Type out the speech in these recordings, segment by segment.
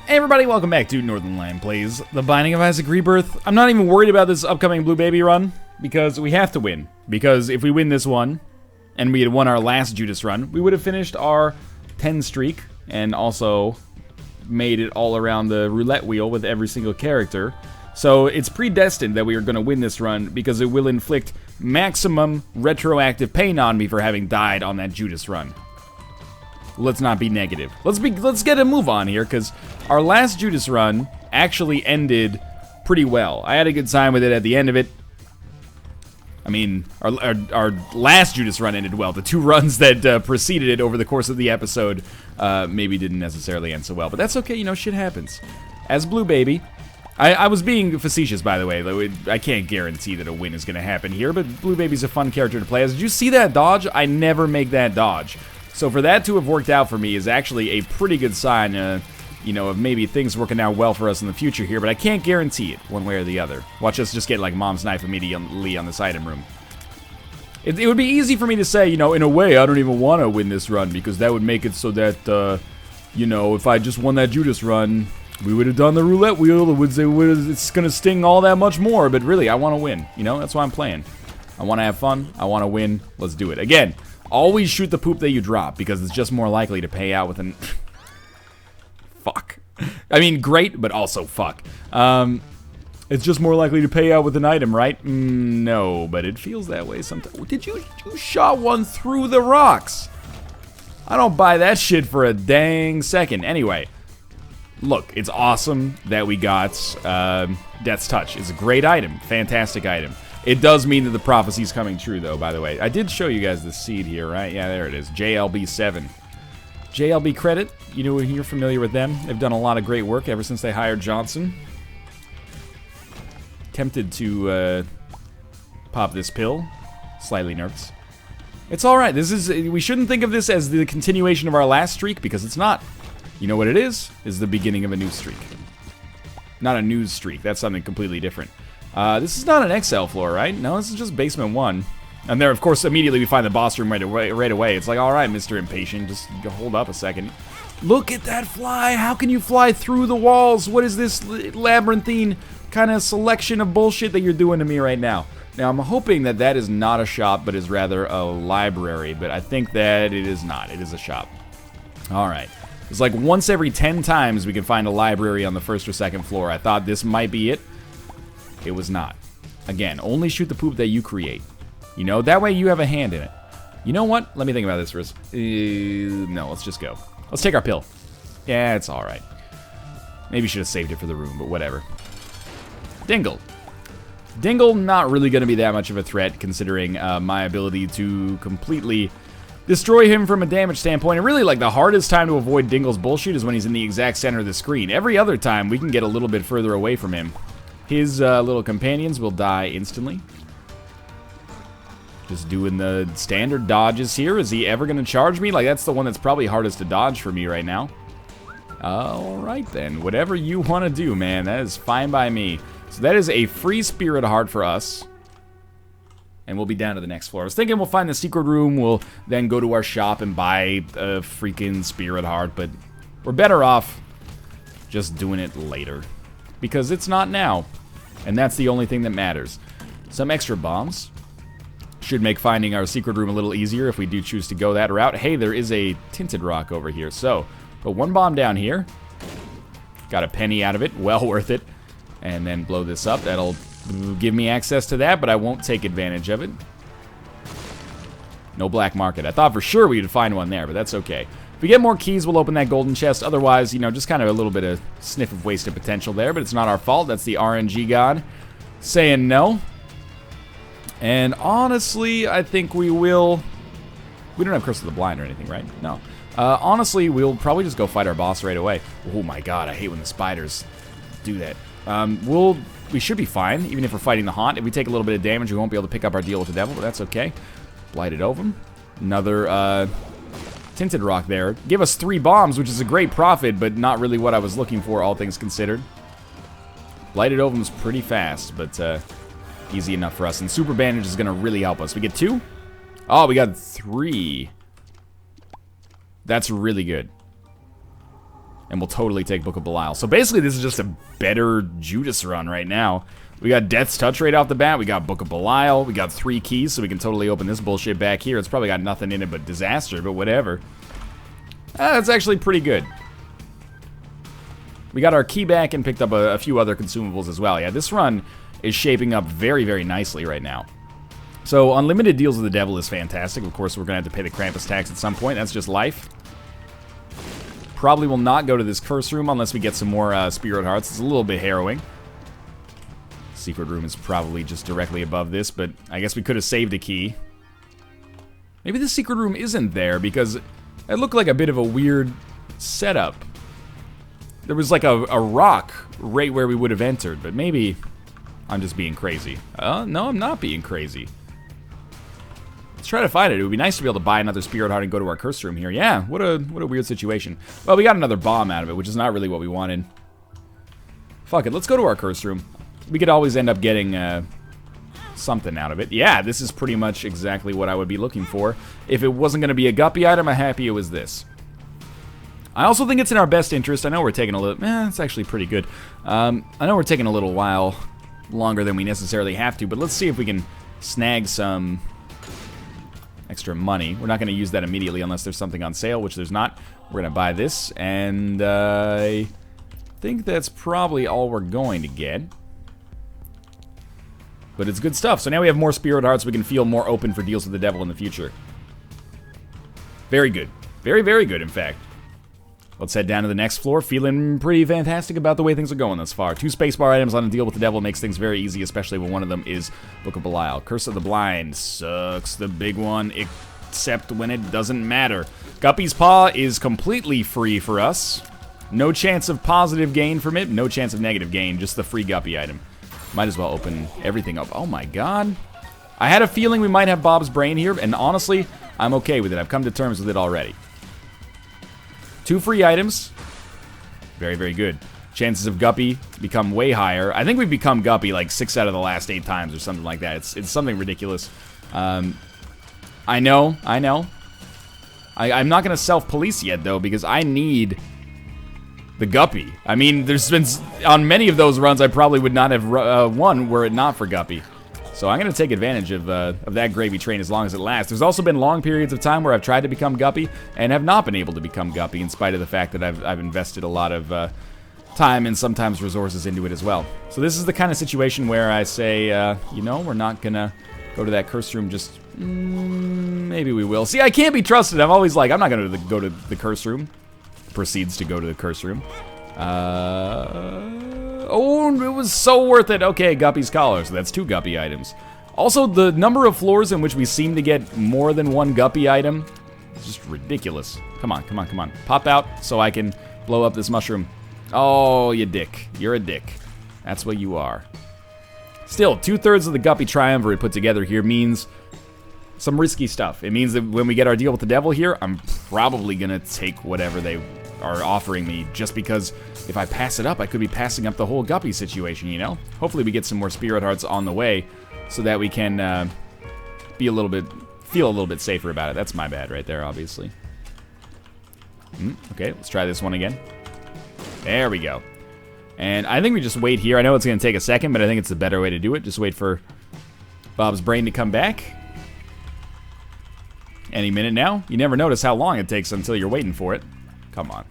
Hey everybody, welcome back to Northern Lion Plays The Binding of Isaac Rebirth. I'm not even worried about this upcoming Blue Baby run, because we have to win. Because if we win this one, and we had won our last Judas run, we would have finished our 10 streak, and also made it all around the roulette wheel with every single character. So it's predestined that we are going to win this run, because it will inflict maximum retroactive pain on me for having died on that Judas run. Let's not be negative. Let's get a move on here, because our last Judas run actually ended pretty well. I had a good time with it at the end of it. I mean, our last Judas run ended well. The two runs that preceded it over the course of the episode maybe didn't necessarily end so well. But that's okay, you know, shit happens. As Blue Baby, I was being facetious, by the way. I can't guarantee that a win is going to happen here, but Blue Baby's a fun character to play as. Did you see that dodge? I never make that dodge. So for that to have worked out for me is actually a pretty good sign, you know, of maybe things working out well for us in the future here, but I can't guarantee it one way or the other. Watch us just get, like, Mom's Knife immediately on this item room. It would be easy for me to say, you know, in a way, I don't even want to win this run, because that would make it so that, you know, if I just won that Judas run, we would have done the roulette wheel, it's going to sting all that much more, but really, I want to win, you know, that's why I'm playing. I want to have fun, I want to win, let's do it. Again, always shoot the poop that you drop, because it's just more likely to pay out with an... Fuck. I mean, great, but also fuck. It's just more likely to pay out with an item, right? No, but it feels that way sometimes. Did you shot one through the rocks? I don't buy that shit for a dang second. Anyway, look, it's awesome that we got Death's Touch. It's a great item, fantastic item. It does mean that the prophecy's coming true, though, by the way. I did show you guys the seed here, right? Yeah, there it is. JLB7. JLB credit. You know, you're familiar with them. They've done a lot of great work ever since they hired Johnson. Tempted to pop this pill. Slightly nervous. It's alright. We shouldn't think of this as the continuation of our last streak, because it's not. You know what it is? Is the beginning of a new streak. Not a news streak. That's something completely different. This is not an XL floor, right? No, this is just basement 1. And there, of course, immediately we find the boss room right away. It's like, alright, Mr. Impatient, just hold up a second. Look at that fly! How can you fly through the walls? What is this labyrinthine kind of selection of bullshit that you're doing to me right now? Now, I'm hoping that that is not a shop, but is rather a library. But I think that it is not. It is a shop. Alright. It's like once every 10 times we can find a library on the first or second floor. I thought this might be it. It was not. Again, only shoot the poop that you create. You know, that way you have a hand in it. You know what? Let me think about this for no, let's just go. Let's take our pill. Yeah, it's alright. Maybe should have saved it for the room, but whatever. Dingle. Dingle, not really going to be that much of a threat, considering my ability to completely destroy him from a damage standpoint. And really, like, the hardest time to avoid Dingle's bullshit is when he's in the exact center of the screen. Every other time, we can get a little bit further away from him. His little companions will die instantly. Just doing the standard dodges here. Is he ever going to charge me? Like, that's the one that's probably hardest to dodge for me right now. Alright then. Whatever you want to do, man. That is fine by me. So that is a free Spirit Heart for us. And we'll be down to the next floor. I was thinking we'll find the secret room. We'll then go to our shop and buy a freaking Spirit Heart. But we're better off just doing it later. Because it's not now. And that's the only thing that matters. Some extra bombs. Should make finding our secret room a little easier if we do choose to go that route. Hey, there is a tinted rock over here. So, put one bomb down here. Got a penny out of it. Well worth it. And then blow this up. That'll give me access to that, but I won't take advantage of it. No black market. I thought for sure we'd find one there, but that's okay. If we get more keys, we'll open that golden chest. Otherwise, you know, just kind of a little bit of sniff of wasted potential there, but it's not our fault. That's the RNG god saying no. And honestly, I think we will... We don't have Curse of the Blind or anything, right? No. Honestly, we'll probably just go fight our boss right away. Oh my god, I hate when the spiders do that. We should be fine, even if we're fighting the Haunt. If we take a little bit of damage, we won't be able to pick up our deal with the devil, but that's okay. Blighted Ovum. Another, Tinted Rock there. Give us 3 bombs, which is a great profit, but not really what I was looking for, all things considered. Blighted Ovum's pretty fast, but, easy enough for us. And Super Bandage is going to really help us. We get 2? Oh, we got 3. That's really good. And we'll totally take Book of Belial. So basically, this is just a better Judas run right now. We got Death's Touch right off the bat. We got Book of Belial. We got 3 keys, so we can totally open this bullshit back here. It's probably got nothing in it but disaster, but whatever. That's actually pretty good. We got our key back and picked up a few other consumables as well. Yeah, this run is shaping up very, very nicely right now. So, unlimited deals with the devil is fantastic. Of course, we're going to have to pay the Krampus tax at some point. That's just life. Probably will not go to this curse room unless we get some more spirit hearts. It's a little bit harrowing. Secret room is probably just directly above this, but I guess we could have saved a key. Maybe the secret room isn't there because it looked like a bit of a weird setup. There was like a rock right where we would have entered, but maybe I'm just being crazy. No, I'm not being crazy. Let's try to find it. It would be nice to be able to buy another spirit heart and go to our curse room here. Yeah, what a weird situation. Well, we got another bomb out of it, which is not really what we wanted. Fuck it, let's go to our curse room. We could always end up getting something out of it. Yeah, this is pretty much exactly what I would be looking for. If it wasn't going to be a guppy item, I'm happy it was this. I also think it's in our best interest. I know we're taking a little... it's actually pretty good. I know we're taking a little while longer than we necessarily have to, but let's see if we can snag some extra money. We're not going to use that immediately unless there's something on sale, which there's not. We're going to buy this, and I think that's probably all we're going to get. But it's good stuff. So now we have more spirit hearts. We can feel more open for deals with the devil in the future. Very good. Very, very good, in fact. Let's head down to the next floor. Feeling pretty fantastic about the way things are going thus far. 2 spacebar items on a deal with the devil makes things very easy, especially when one of them is Book of Belial. Curse of the Blind sucks, the big one, except when it doesn't matter. Guppy's Paw is completely free for us. No chance of positive gain from it, no chance of negative gain, just the free Guppy item. Might as well open everything up. Oh my god. I had a feeling we might have Bob's Brain here, and honestly, I'm okay with it. I've come to terms with it already. 2 free items. Very, very good. Chances of Guppy become way higher. I think we've become Guppy like 6 out of the last 8 times or something like that. It's something ridiculous. I know. I'm not going to self-police yet, though, because I need the Guppy. I mean, there's been... On many of those runs, I probably would not have won were it not for Guppy. So I'm going to take advantage of that gravy train as long as it lasts. There's also been long periods of time where I've tried to become Guppy and have not been able to become Guppy in spite of the fact that I've invested a lot of time and sometimes resources into it as well. So this is the kind of situation where I say, you know, we're not going to go to that curse room just... maybe we will. See, I can't be trusted. I'm always like, I'm not going to go to the curse room. Proceeds to go to the curse room. Oh, it was so worth it. Okay, Guppy's Collar, so that's 2 Guppy items. Also, the number of floors in which we seem to get more than 1 Guppy item is just ridiculous. Come on, come on, come on. Pop out so I can blow up this mushroom. Oh, you dick. You're a dick. That's what you are. Still, 2/3 of the Guppy Triumvirate put together here means some risky stuff. It means that when we get our deal with the devil here, I'm probably going to take whatever they are offering me, just because if I pass it up, I could be passing up the whole Guppy situation, you know? Hopefully we get some more spirit hearts on the way so that we can feel a little bit safer about it. That's my bad right there, obviously. Okay, let's try this one again. There we go. And I think we just wait here. I know it's going to take a second, but I think it's the better way to do it. Just wait for Bob's Brain to come back. Any minute now. You never notice how long it takes until you're waiting for it. Come on.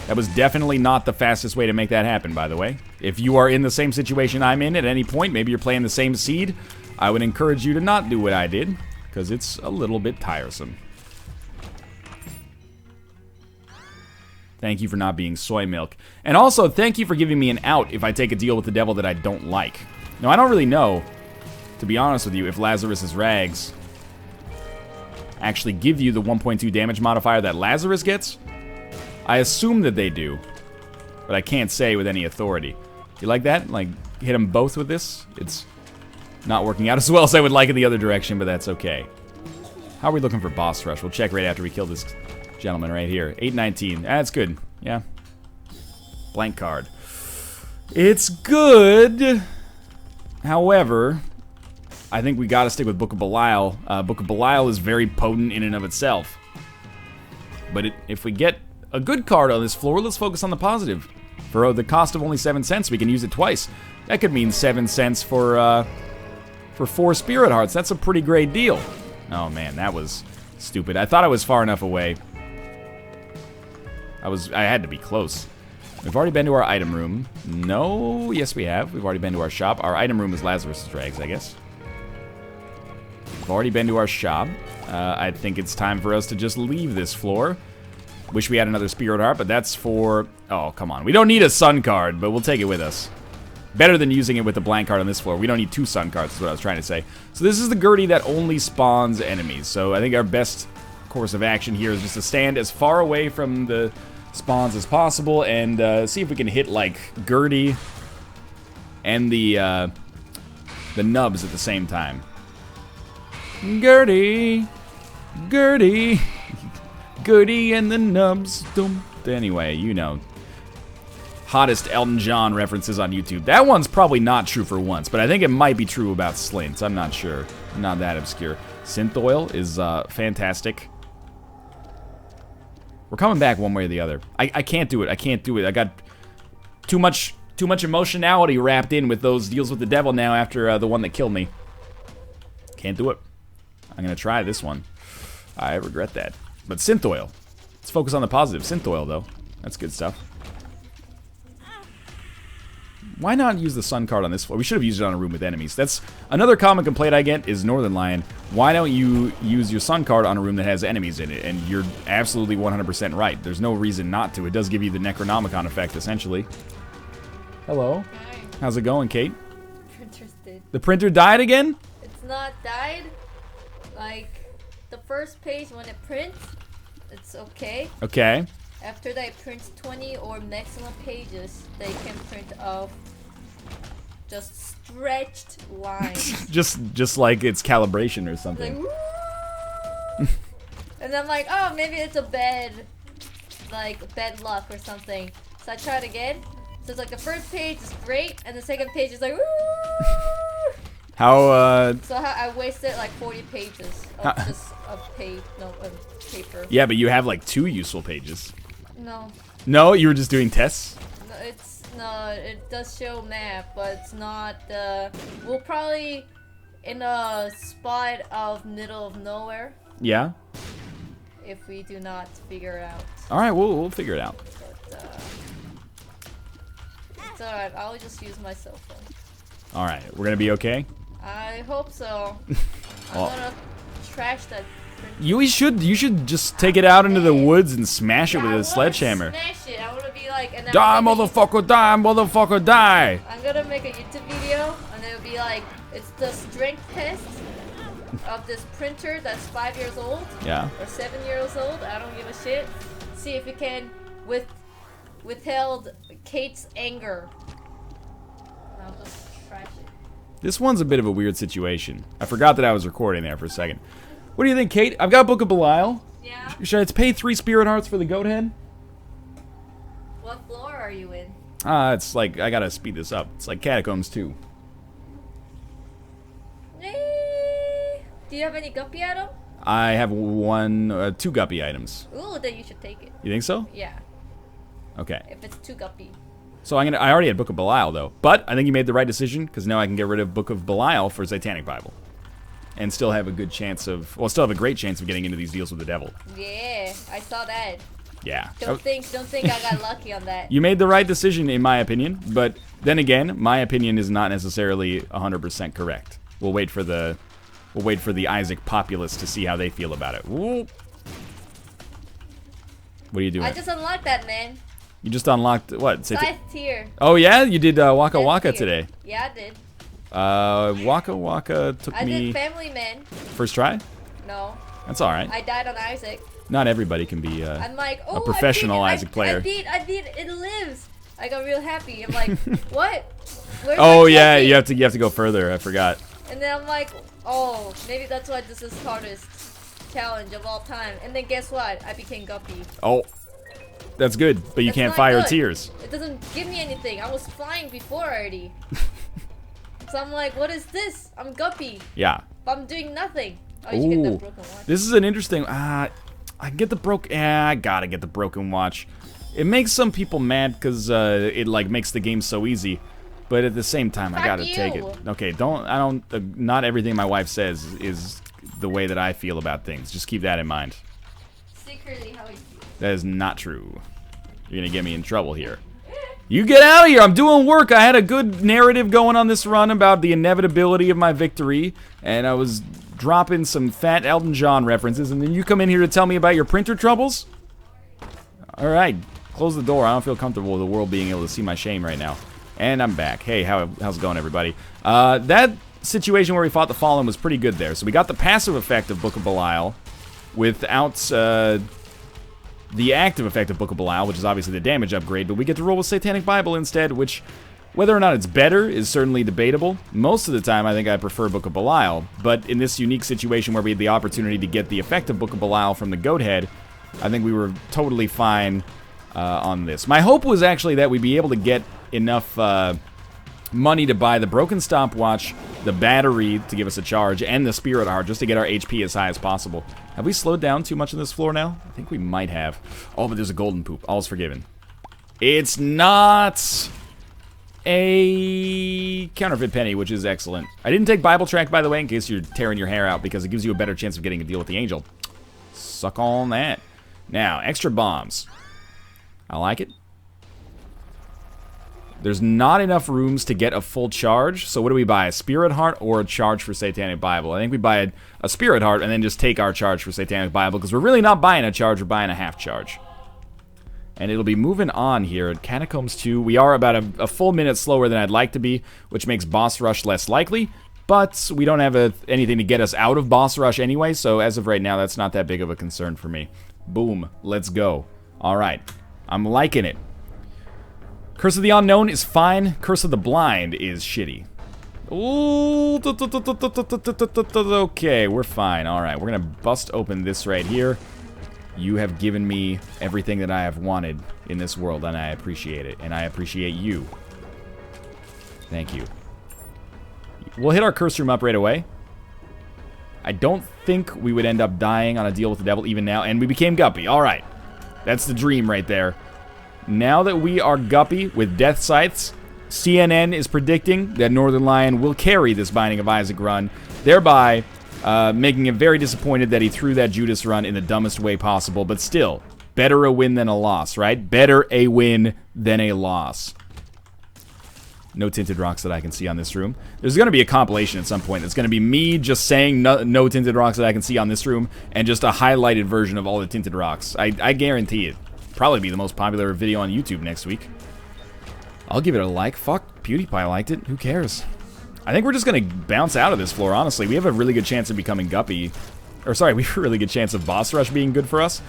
That was definitely not the fastest way to make that happen, by the way. If you are in the same situation I'm in at any point, maybe you're playing the same seed, I would encourage you to not do what I did, because it's a little bit tiresome. Thank you for not being soy milk. And also, thank you for giving me an out if I take a deal with the devil that I don't like. Now, I don't really know, to be honest with you, if Lazarus's Rags actually give you the 1.2 damage modifier that Lazarus gets. I assume that they do, but I can't say with any authority. You like that? Like, hit them both with this? It's not working out as well as I would like in the other direction, but that's okay. How are we looking for boss rush? We'll check right after we kill this gentleman right here. 819. That's good. Yeah. Blank card. It's good. However, I think we gotta stick with Book of Belial. Book of Belial is very potent in and of itself. But if we get a good card on this floor. Let's focus on the positive. For the cost of only 7 cents, we can use it twice. That could mean 7 cents for 4 Spirit Hearts. That's a pretty great deal. Oh man, that was stupid. I thought I was far enough away. I had to be close. We've already been to our item room. No, yes we have. We've already been to our shop. Our item room is Lazarus' Dregs, I guess. We've already been to our shop. I think it's time for us to just leave this floor. Wish we had another Spirit Heart, but that's for... Oh, come on. We don't need a Sun card, but we'll take it with us. Better than using it with the blank card on this floor. We don't need 2 Sun cards, is what I was trying to say. So this is the Gertie that only spawns enemies. So I think our best course of action here is just to stand as far away from the spawns as possible and see if we can hit, like, Gertie and the nubs at the same time. Gertie! Gertie! Gertie and the nubs. Anyway, you know. Hottest Elton John references on YouTube. That one's probably not true for once, but I think it might be true about Slints. I'm not sure. Not that obscure. Synth Oil is fantastic. We're coming back one way or the other. I can't do it. I can't do it. I got too much emotionality wrapped in with those deals with the devil now after the one that killed me. Can't do it. I'm gonna try this one. I regret that. But Synth Oil. Let's focus on the positive. Synth Oil, though. That's good stuff. Why not use the Sun card on this floor? We should have used it on a room with enemies. That's another common complaint I get is Northern Lion. Why don't you use your Sun card on a room that has enemies in it? And you're absolutely 100% right. There's no reason not to. It does give you the Necronomicon effect, essentially. Hello. Hi. How's it going, Kate? Printer's dead. The printer died again? It's not died. Like, the first page when it prints, it's okay. Okay. After that, it prints 20 or maximum pages. They can print off just stretched lines. just like it's calibration or something. Like, and I'm like, oh, maybe it's a bad luck or something. So I tried again. So it's like the first page is great, and the second page is like, woo! How, So I wasted like 40 pages of just of paper. Yeah, but you have like 2 useful pages. No. No, you were just doing tests? No, it does show map, but it's not, we'll probably in a spot of middle of nowhere. Yeah? If we do not figure it out. Alright, we'll figure it out. But, it's alright, I'll just use my cell phone. Alright, we're gonna be okay? I hope so. I'm gonna trash that printer. You should just take it out into the woods and smash it with a sledgehammer. Smash it. I wanna be like, and Die, motherfucker, die, motherfucker, die! I'm gonna make a YouTube video, and it'll be like, it's the strength test of this printer that's 5 years old. Yeah. Or 7 years old. I don't give a shit. See if it can withheld Kate's anger. And I'll just trash it. This one's a bit of a weird situation. I forgot that I was recording there for a second. What do you think, Kate? I've got Book of Belial. Yeah? Should I pay 3 Spirit Hearts for the goat head? What floor are you in? It's like, I gotta speed this up. It's like Catacombs 2. Do you have any guppy item? I have 2 guppy items. Ooh, then you should take it. You think so? Yeah, Okay. if it's 2 guppy. So I already had Book of Belial though, but I think you made the right decision because now I can get rid of Book of Belial for Satanic Bible, and still have a good chance of, well, still have a great chance of getting into these deals with the devil. Yeah, I saw that. Yeah. Don't think I got lucky on that. You made the right decision in my opinion, but then again, my opinion is not necessarily 100% correct. We'll wait for the Isaac populace to see how they feel about it. Whoop. What are you doing? I just unlocked that, man. You just unlocked what? Scythe tier. Oh yeah, you did Waka Death Waka tier. today. Yeah, I did. Waka Waka took I me did Family Man. first try. No. That's all right. I died on Isaac. Not everybody can be I'm like, oh, a professional I beat it. Isaac player. I beat it lives. I got real happy. I'm like, what? Where's Oh my yeah, trophy? you have to go further. I forgot. And then I'm like, oh, maybe that's why this is hardest challenge of all time. And then guess what? I became Guppy. Oh, that's good, but you That's can't not fire good. tears. It doesn't give me anything. I was flying before already. So I'm like, what is this? I'm Guppy. Yeah. But I'm doing nothing. Oh, you get Ooh, the broken one. this is an interesting. I get the I gotta get the broken watch. It makes some people mad because it like makes the game so easy, but at the same time, I gotta take it. Okay, not everything my wife says is the way that I feel about things. Just keep that in mind. Secretly how you feel. That is not true. You're gonna get me in trouble here. You get out of here! I'm doing work! I had a good narrative going on this run about the inevitability of my victory, and I was dropping some fat Elton John references, and then you come in here to tell me about your printer troubles? Alright, close the door. I don't feel comfortable with the world being able to see my shame right now. And I'm back. Hey, how's it going, everybody? That situation where we fought the Fallen was pretty good there. So we got the passive effect of Book of Belial without the active effect of Book of Belial, which is obviously the damage upgrade, but we get to roll with Satanic Bible instead, which, whether or not it's better, is certainly debatable. Most of the time, I think I prefer Book of Belial, but in this unique situation where we had the opportunity to get the effect of Book of Belial from the Goat Head, I think we were totally fine on this. My hope was actually that we'd be able to get enough money to buy the broken stopwatch, the battery to give us a charge, and the Spirit Heart just to get our HP as high as possible. Have we slowed down too much on this floor now? I think we might have. Oh, but there's a golden poop. All's forgiven. It's not a counterfeit penny, which is excellent. I didn't take Bible Tract, by the way, in case you're tearing your hair out, because it gives you a better chance of getting a deal with the angel. Suck on that. Now, extra bombs. I like it. There's not enough rooms to get a full charge, so what do we buy? A Spirit Heart or a charge for Satanic Bible? I think we buy a Spirit Heart and then just take our charge for Satanic Bible, because we're really not buying a charge, we're buying a half charge. And it'll be moving on here at Catacombs 2. We are about a full minute slower than I'd like to be, which makes boss rush less likely, but we don't have anything to get us out of boss rush anyway, so as of right now, that's not that big of a concern for me. Boom, let's go. Alright, I'm liking it. Curse of the Unknown is fine. Curse of the Blind is shitty. Ooh, okay, we're fine. Alright, we're gonna bust open this right here. You have given me everything that I have wanted in this world, and I appreciate it. And I appreciate you. Thank you. We'll hit our curse room up right away. I don't think we would end up dying on a deal with the devil even now, and we became Guppy. Alright, that's the dream right there. Now that we are Guppy with Death Scythes, CNN is predicting that Northern Lion will carry this Binding of Isaac run, thereby making him very disappointed that he threw that Judas run in the dumbest way possible, but still, better a win than a loss, right? Better a win than a loss. No tinted rocks that I can see on this room. There's going to be a compilation at some point. It's going to be me just saying no tinted rocks that I can see on this room, and just a highlighted version of all the tinted rocks. I guarantee it. Probably be the most popular video on YouTube next week. I'll give it a like. Fuck, PewDiePie liked it. Who cares? I think we're just going to bounce out of this floor, honestly. We have a really good chance of becoming Guppy. Or sorry, we have a really good chance of boss rush being good for us.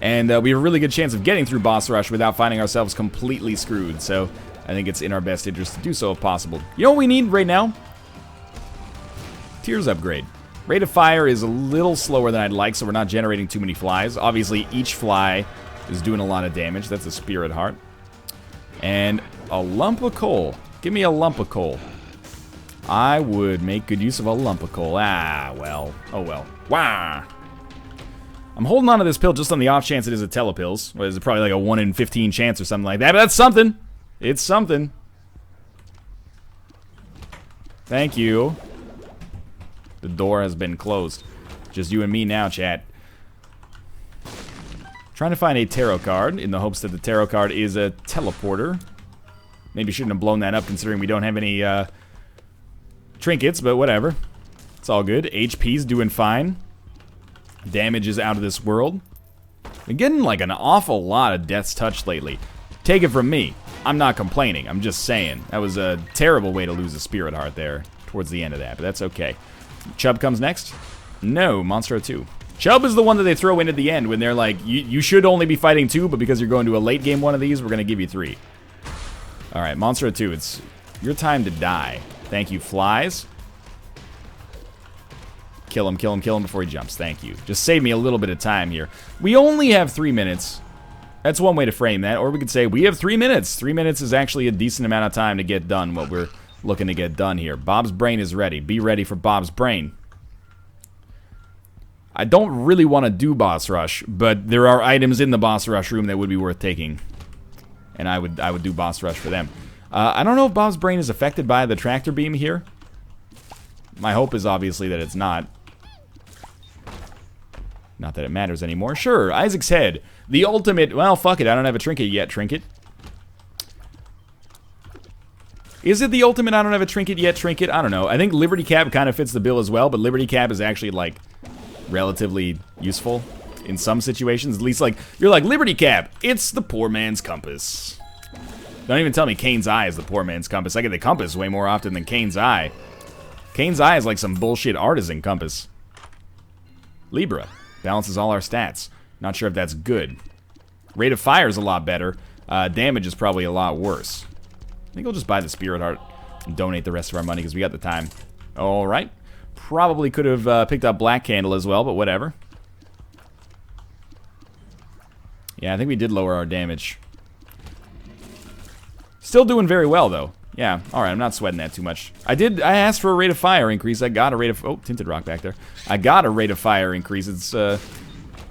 And we have a really good chance of getting through boss rush without finding ourselves completely screwed. So I think it's in our best interest to do so if possible. You know what we need right now? Tears upgrade. Rate of fire is a little slower than I'd like, so we're not generating too many flies. Obviously, each fly is doing a lot of damage. That's a Spirit Heart. And a lump of coal. Give me a lump of coal. I would make good use of a lump of coal. Ah, well. Oh, well. Wow. I'm holding on to this pill just on the off chance it is a telepills. Well, it's probably like a 1 in 15 chance or something like that, but that's something. It's something. Thank you. The door has been closed. Just you and me now, chat. Trying to find a tarot card in the hopes that the tarot card is a teleporter. Maybe shouldn't have blown that up considering we don't have any trinkets, but whatever. It's all good. HP's doing fine. Damage is out of this world. Been getting like an awful lot of Death's Touch lately. Take it from me. I'm not complaining. I'm just saying. That was a terrible way to lose a Spirit Heart there towards the end of that, but that's okay. Chubb comes next? No, Monstro 2. Chubb is the one that they throw in at the end when they're like, you should only be fighting 2, but because you're going to a late game one of these, we're going to give you 3. Alright, Monstro 2, it's your time to die. Thank you, flies. Kill him, kill him, kill him before he jumps. Thank you. Just save me a little bit of time here. We only have 3 minutes. That's one way to frame that. Or we could say we have 3 minutes. 3 minutes is actually a decent amount of time to get done what we're looking to get done here. Bob's brain is ready. Be ready for Bob's brain. I don't really want to do boss rush, but there are items in the boss rush room that would be worth taking. And I would do boss rush for them. I don't know if Bob's brain is affected by the tractor beam here. My hope is obviously that it's not. Not that it matters anymore. Sure, Isaac's head. The ultimate... Well, fuck it. I don't have a trinket yet, trinket. Is it the ultimate I don't have a trinket yet, trinket? I don't know. I think Liberty Cap kind of fits the bill as well, but Liberty Cap is actually, like, relatively useful in some situations. At least, like, you're like, Liberty Cap, it's the poor man's compass. Don't even tell me Kane's Eye is the poor man's compass. I get the compass way more often than Kane's Eye. Kane's Eye is like some bullshit artisan compass. Libra. Balances all our stats. Not sure if that's good. Rate of fire is a lot better. Damage is probably a lot worse. I think we'll just buy the Spirit Heart and donate the rest of our money because we got the time. Alright. Probably could have picked up Black Candle as well, but whatever. Yeah, I think we did lower our damage. Still doing very well, though. Yeah, alright, I'm not sweating that too much. I asked for a rate of fire increase. I got a rate of... Oh, Tinted Rock back there. I got a rate of fire increase. It's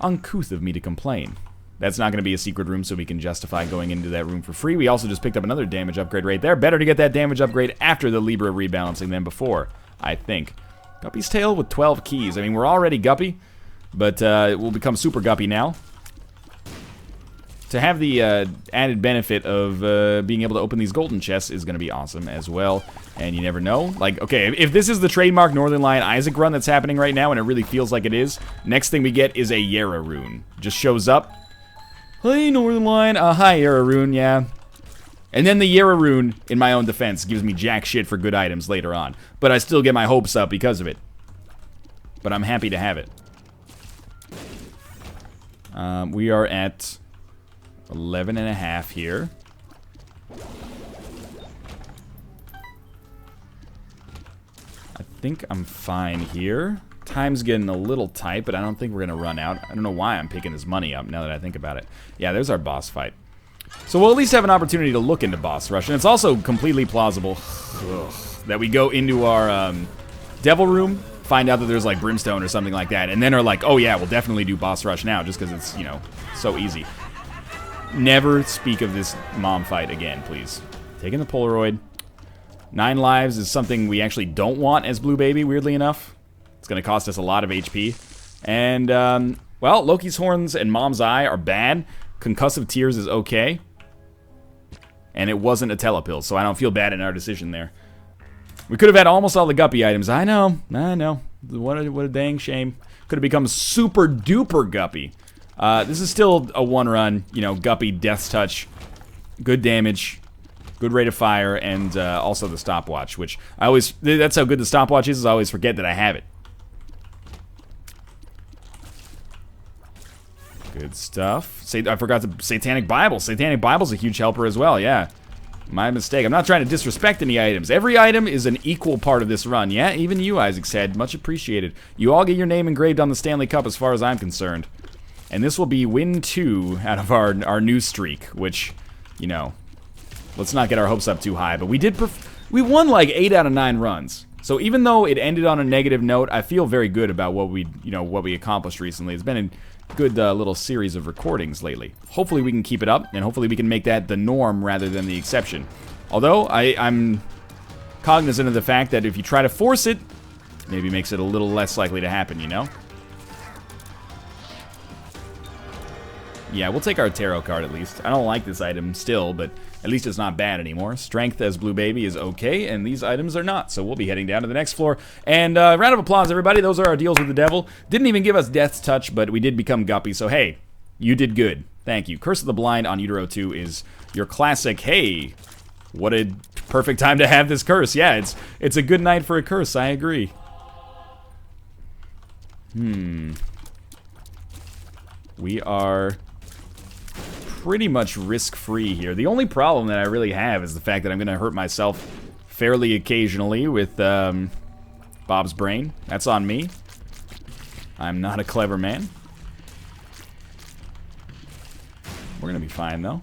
uncouth of me to complain. That's not going to be a secret room, so we can justify going into that room for free. We also just picked up another damage upgrade right there. Better to get that damage upgrade after the Libra rebalancing than before, I think. Guppy's Tail with 12 keys. I mean, we're already Guppy, but it will become Super Guppy now. To have the added benefit of being able to open these golden chests is going to be awesome as well. And you never know. Like, okay, if this is the trademark Northern Lion Isaac run that's happening right now, and it really feels like it is, next thing we get is a Yara rune. Just shows up. Hey, Northern Lion. Hi, Yara rune, yeah. And then the Yara rune, in my own defense, gives me jack shit for good items later on. But I still get my hopes up because of it. But I'm happy to have it. We are at 11.5 here. I think I'm fine here. Time's getting a little tight, but I don't think we're going to run out. I don't know why I'm picking this money up now that I think about it. Yeah, there's our boss fight. So we'll at least have an opportunity to look into boss rush. And it's also completely plausible that we go into our devil room, find out that there's like brimstone or something like that, and then are like, oh yeah, we'll definitely do boss rush now just because it's, you know, so easy. Never speak of this mom fight again, please. Taking the Polaroid. 9 lives is something we actually don't want as Blue Baby, weirdly enough. It's going to cost us a lot of HP. And, well, Loki's Horns and Mom's Eye are bad. Concussive Tears is okay. And it wasn't a telepill, so I don't feel bad in our decision there. We could have had almost all the Guppy items. I know. What a dang shame. Could have become super duper Guppy. This is still a one run, you know, Guppy, Death's Touch, good damage, good rate of fire, and also the stopwatch, which I always, that's how good the stopwatch is I always forget that I have it. Good stuff. I forgot the Satanic Bible. Satanic Bible's a huge helper as well, yeah. My mistake. I'm not trying to disrespect any items. Every item is an equal part of this run. Yeah, even you, Isaac's head. Much appreciated. You all get your name engraved on the Stanley Cup as far as I'm concerned. And this will be win 2 out of our new streak, which, you know, let's not get our hopes up too high. But we won like 8 out of 9 runs. So even though it ended on a negative note, I feel very good about what we accomplished recently. It's been a good little series of recordings lately. Hopefully we can keep it up, and hopefully we can make that the norm rather than the exception. Although I'm cognizant of the fact that if you try to force it, maybe makes it a little less likely to happen, you know? Yeah, we'll take our tarot card at least. I don't like this item still, but at least it's not bad anymore. Strength as Blue Baby is okay, and these items are not. So we'll be heading down to the next floor. And round of applause, everybody. Those are our deals with the devil. Didn't even give us Death's Touch, but we did become Guppy. So hey, you did good. Thank you. Curse of the Blind on Utero 2 is your classic, hey, what a perfect time to have this curse. Yeah, it's a good night for a curse. I agree. We are pretty much risk-free here. The only problem that I really have is the fact that I'm going to hurt myself fairly occasionally with Bob's brain. That's on me. I'm not a clever man. We're going to be fine, though.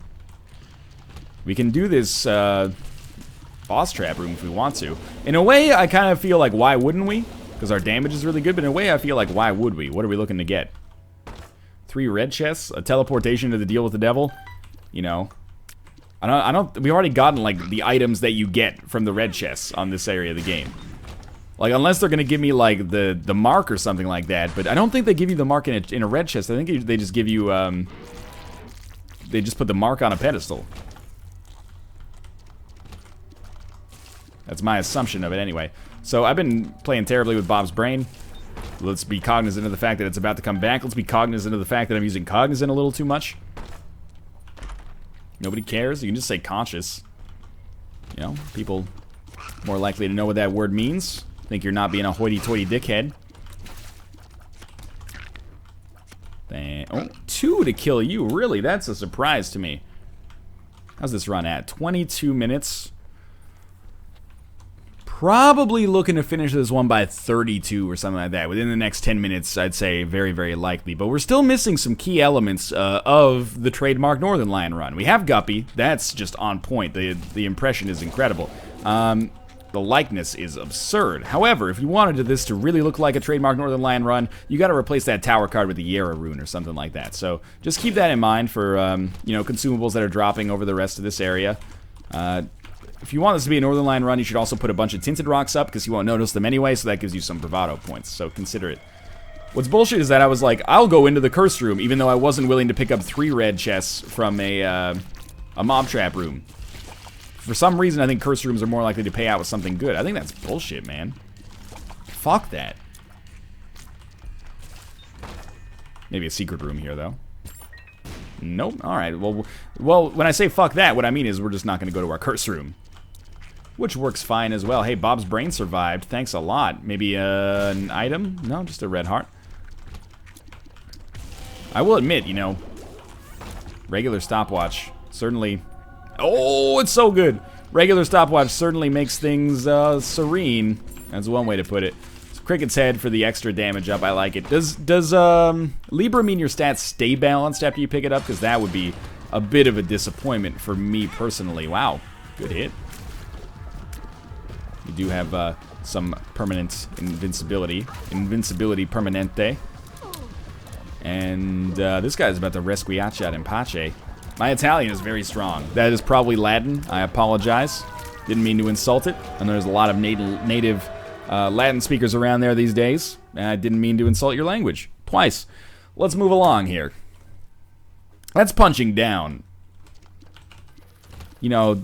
We can do this boss trap room if we want to. In a way, I kind of feel like, why wouldn't we? because our damage is really good, but in a way I feel like, why would we? What are we looking to get? 3 red chests? A teleportation to the deal with the devil? You know, we've already gotten, like, the items that you get from the red chests on this area of the game. Like, unless they're gonna give me, like, the mark or something like that, but I don't think they give you the mark in a red chest. I think they just give you, they just put the mark on a pedestal. That's my assumption of it anyway. So I've been playing terribly with Bob's brain. Let's be cognizant of the fact that it's about to come back. Let's be cognizant of the fact that I'm using cognizant a little too much. Nobody cares. You can just say conscious. You know, people more likely to know what that word means. Think you're not being a hoity-toity dickhead. Oh, 2 to kill you. Really? That's a surprise to me. How's this run at? 22 minutes. Probably looking to finish this one by 32 or something like that. Within the next 10 minutes, I'd say very, very likely. But we're still missing some key elements of the trademark Northern Lion run. We have Guppy. That's just on point. The impression is incredible. The likeness is absurd. However, if you wanted this to really look like a trademark Northern Lion run, you got to replace that tower card with the Yera rune or something like that. So just keep that in mind for you know, consumables that are dropping over the rest of this area. If you want this to be a Northern Lion run, you should also put a bunch of tinted rocks up, because you won't notice them anyway, so that gives you some bravado points, so consider it. What's bullshit is that I was like, I'll go into the curse room, even though I wasn't willing to pick up 3 red chests from a mob trap room. For some reason, I think curse rooms are more likely to pay out with something good. I think that's bullshit, man. Fuck that. Maybe a secret room here, though. Nope. Alright, well, when I say fuck that, what I mean is we're just not going to go to our curse room. Which works fine as well. Hey, Bob's brain survived. Thanks a lot. Maybe an item? No, just a red heart. I will admit, you know, regular stopwatch certainly... Oh, it's so good! Regular stopwatch certainly makes things serene. That's one way to put it. Cricket's head for the extra damage up. I like it. Does Libra mean your stats stay balanced after you pick it up? Because that would be a bit of a disappointment for me personally. Wow, good hit. You do have some permanent invincibility. Invincibility permanente. And this guy's about to resquiaccia in pace. My Italian is very strong. That is probably Latin. I apologize. Didn't mean to insult it. And there's a lot of native Latin speakers around there these days. And I didn't mean to insult your language. Twice. Let's move along here. That's punching down. You know,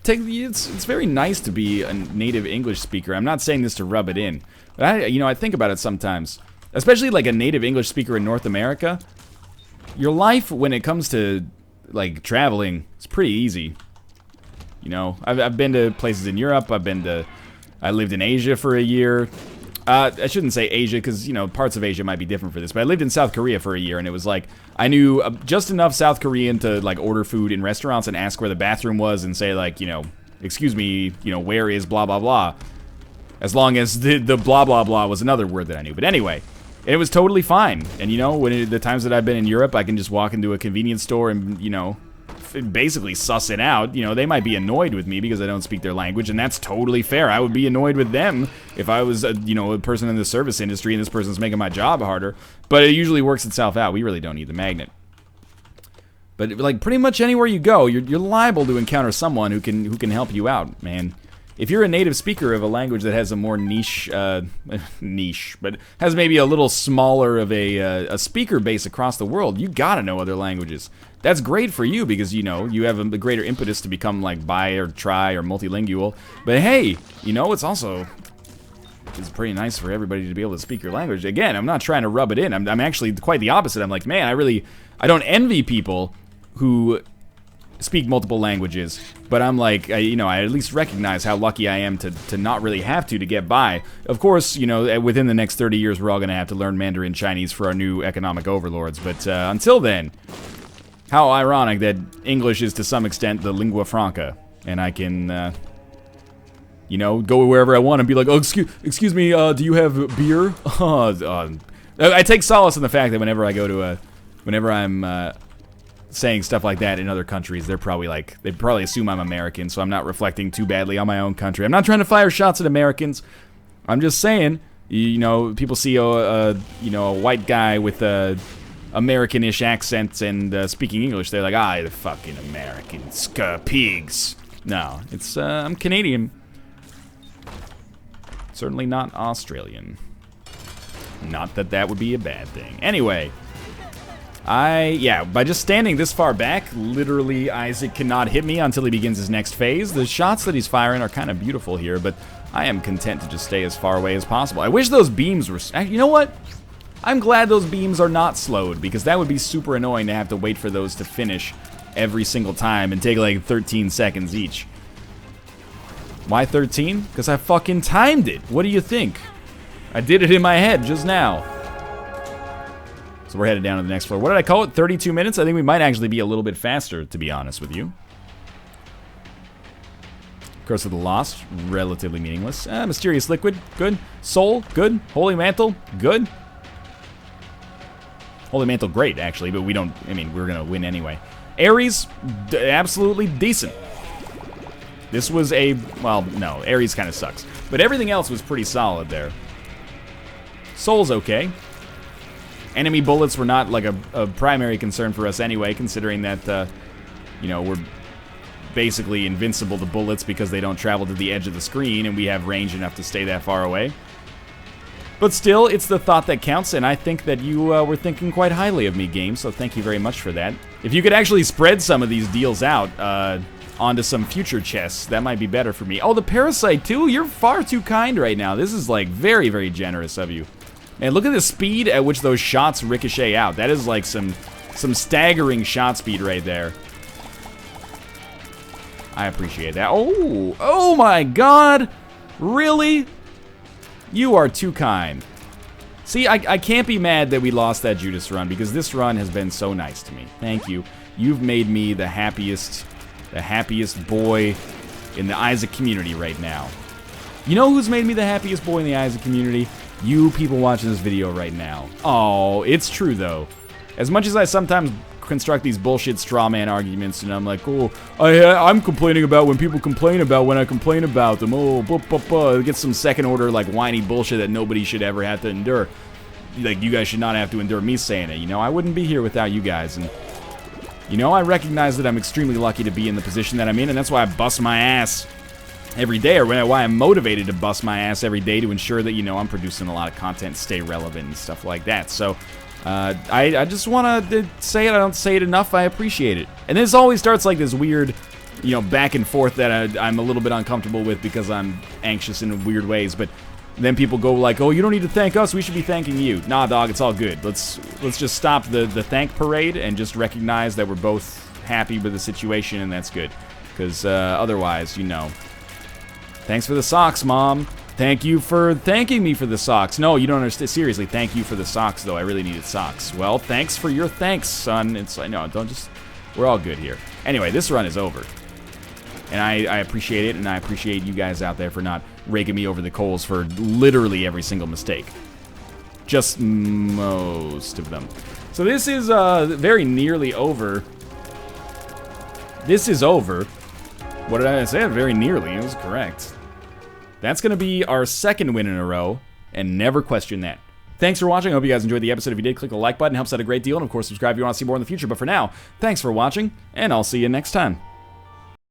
it's very nice to be a native English speaker. I'm not saying this to rub it in. But I think about it sometimes. Especially like a native English speaker in North America. Your life when it comes to like traveling is pretty easy. You know, I've been to places in Europe. I lived in Asia for a year. I shouldn't say Asia because, you know, parts of Asia might be different for this. But I lived in South Korea for a year, and it was like, I knew just enough South Korean to, like, order food in restaurants and ask where the bathroom was and say, like, you know, excuse me, you know, where is blah, blah, blah. As long as the blah, blah, blah was another word that I knew. But anyway, it was totally fine. And, you know, the times that I've been in Europe, I can just walk into a convenience store and, you know, basically suss it out. You know, they might be annoyed with me because I don't speak their language, and that's totally fair. I would be annoyed with them if I was, you know, a person in the service industry and this person's making my job harder. But it usually works itself out. We really don't need the magnet. But like pretty much anywhere you go, you're liable to encounter someone who can help you out, man. If you're a native speaker of a language that has a more niche, but has maybe a little smaller of a speaker base across the world, you gotta know other languages. That's great for you because, you know, you have a greater impetus to become like bi or tri or multilingual. But hey, you know, it's pretty nice for everybody to be able to speak your language. Again, I'm not trying to rub it in. I'm actually quite the opposite. I'm like, man, I don't envy people who speak multiple languages, but I'm like, you know, I at least recognize how lucky I am to not really have to get by. Of course, you know, within the next 30 years, we're all going to have to learn Mandarin Chinese for our new economic overlords, but until then, how ironic that English is to some extent the lingua franca, and I can, you know, go wherever I want and be like, oh, excuse me, do you have beer? I take solace in the fact that whenever I'm saying stuff like that in other countries, they probably assume I'm American, so I'm not reflecting too badly on my own country. I'm not trying to fire shots at Americans. I'm just saying You know, people see a white guy with a American-ish accent and speaking English. They're like, the fucking Americans, pigs. No, it's I'm Canadian. Certainly not Australian. Not that that would be a bad thing. Anyway, by just standing this far back, literally Isaac cannot hit me until he begins his next phase. The shots that he's firing are kind of beautiful here, but I am content to just stay as far away as possible. I wish those beams were... You know what? I'm glad those beams are not slowed, because that would be super annoying to have to wait for those to finish every single time and take like 13 seconds each. Why 13? Because I fucking timed it. What do you think? I did it in my head just now. So we're headed down to the next floor. What did I call it? 32 minutes? I think we might actually be a little bit faster, to be honest with you. Curse of the Lost, relatively meaningless. Mysterious Liquid, good. Soul, good. Holy Mantle, good. Holy Mantle, great, actually, but we don't, I mean, we're gonna win anyway. Ares, absolutely decent. This was well, no, Ares kind of sucks. But everything else was pretty solid there. Soul's okay. Enemy bullets were not like a primary concern for us anyway, considering that, we're basically invincible to bullets because they don't travel to the edge of the screen and we have range enough to stay that far away. But still, it's the thought that counts, and I think that you were thinking quite highly of me, game, so thank you very much for that. If you could actually spread some of these deals out onto some future chests, that might be better for me. Oh, the Parasite too? You're far too kind right now. This is like very, very generous of you. Man, look at the speed at which those shots ricochet out. That is like some staggering shot speed right there. I appreciate that. Oh my god! Really? You are too kind. See, I can't be mad that we lost that Judas run, because this run has been so nice to me. Thank you. You've made me the happiest boy in the Isaac community right now. You know who's made me the happiest boy in the Isaac community? You people watching this video right now. Oh, it's true though. As much as I sometimes construct these bullshit straw man arguments, and I'm like, I'm complaining about when people complain about when I complain about them. Get some second order like whiny bullshit that nobody should ever have to endure. Like, you guys should not have to endure me saying it. I wouldn't be here without you guys, and I recognize that I'm extremely lucky to be in the position that I'm in, and that's why I bust my ass every day, or why I'm motivated to bust my ass every day to ensure that, I'm producing a lot of content, stay relevant and stuff like that. So, I just want to say it. I don't say it enough. I appreciate it. And this always starts like this weird, back and forth that I'm a little bit uncomfortable with because I'm anxious in weird ways. But then people go like, "Oh, you don't need to thank us. We should be thanking you." Nah, dog, it's all good. Let's just stop the thank parade and just recognize that we're both happy with the situation, and that's good. Because otherwise, Thanks for the socks, Mom. Thank you for thanking me for the socks. No, you don't understand. Seriously, thank you for the socks, though. I really needed socks. Well, thanks for your thanks, son. It's like, no, don't just... We're all good here. Anyway, this run is over. And I appreciate it, and I appreciate you guys out there for not raking me over the coals for literally every single mistake. Just most of them. So this is very nearly over. This is over. What did I say? Very nearly. It was correct. That's going to be our second win in a row, and never question that. Thanks for watching. I hope you guys enjoyed the episode. If you did, click the like button. It helps out a great deal. And, of course, subscribe if you want to see more in the future. But for now, thanks for watching, and I'll see you next time.